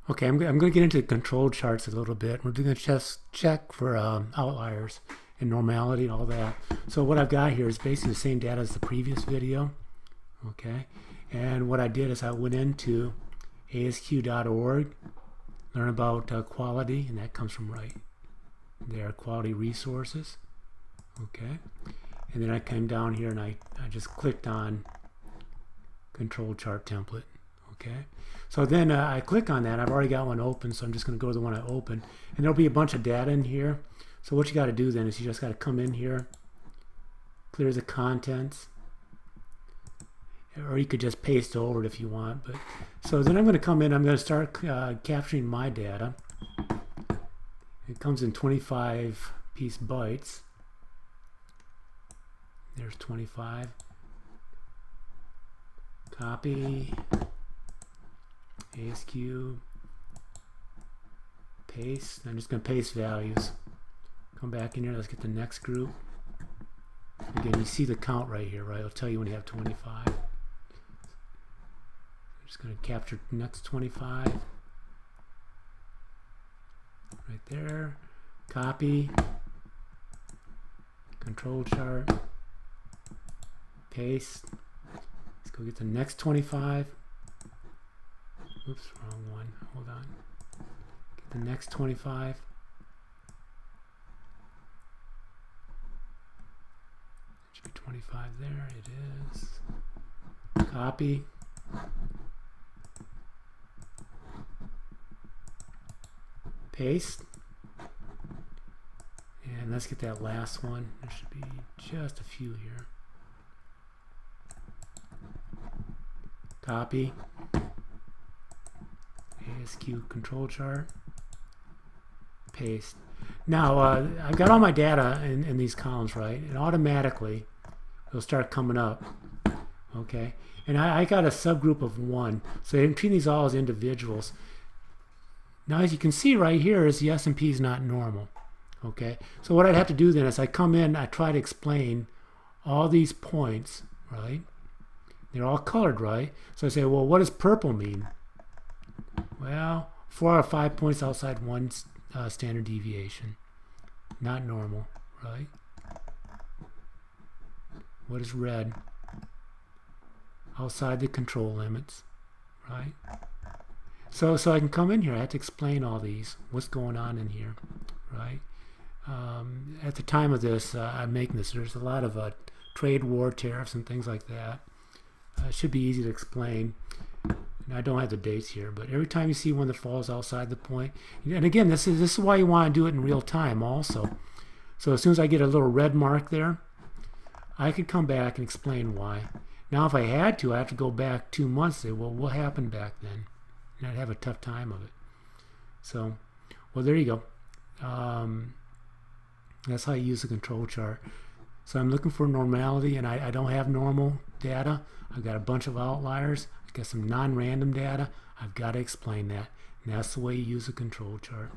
Okay, I'm going to get into the control charts a little bit. We're going to just check for outliers and normality and all that. So what I've got here is basically the same data as the previous video. Okay, and what I did is I went into asq.org, learn about quality, and that comes from right there, quality resources. Okay, and then I came down here and I just clicked on control chart template. Okay, so then I click on that. I've already got one open, so I'm just going to go to the one I opened, and there'll be a bunch of data in here. So what you got to do then is you just got to come in here, clear the contents, or you could just paste over it if you want. But so then I'm going to come in. I'm going to start capturing my data. It comes in 25 piece bytes. There's 25. Copy. ASQ, paste. I'm just going to paste values. Come back in here. Let's get the next group. Again, you see the count right here, right? It'll tell you when you have 25. I'm just going to capture the next 25. Right there. Copy. Control chart. Paste. Let's go get the next 25. Oops, wrong one. Hold on. Get the next 25. Should be 25 there. It is. Copy. Paste. And let's get that last one. There should be just a few here. Copy. ASQ control chart, paste. Now I've got all my data in these columns, right? And automatically it'll start coming up. Okay, and I got a subgroup of 1, so I'm treating these all as individuals. Now as you can see right here is the S&P is not normal. Okay, so what I'd have to do then is I come in, I try to explain all these points, right? They're all colored, right? So I say, well, what does purple mean? Well, 4 out of 5 points outside one standard deviation. Not normal, right? What is red? Outside the control limits, right? So I can come in here. I have to explain all these. What's going on in here, right? At the time of this, I'm making this. There's a lot of trade war tariffs and things like that. It should be easy to explain. And I don't have the dates here, but every time you see one that falls outside the point, and again, this is why you want to do it in real time also. So as soon as I get a little red mark there, I could come back and explain why. Now if I had to, I have to go back 2 months and say, well, what happened back then? And I'd have a tough time of it. So, well, there you go. That's how you use the control chart. So I'm looking for normality, and I don't have normal data. I've got a bunch of outliers. I've got some non-random data. I've got to explain that. And that's the way you use a control chart.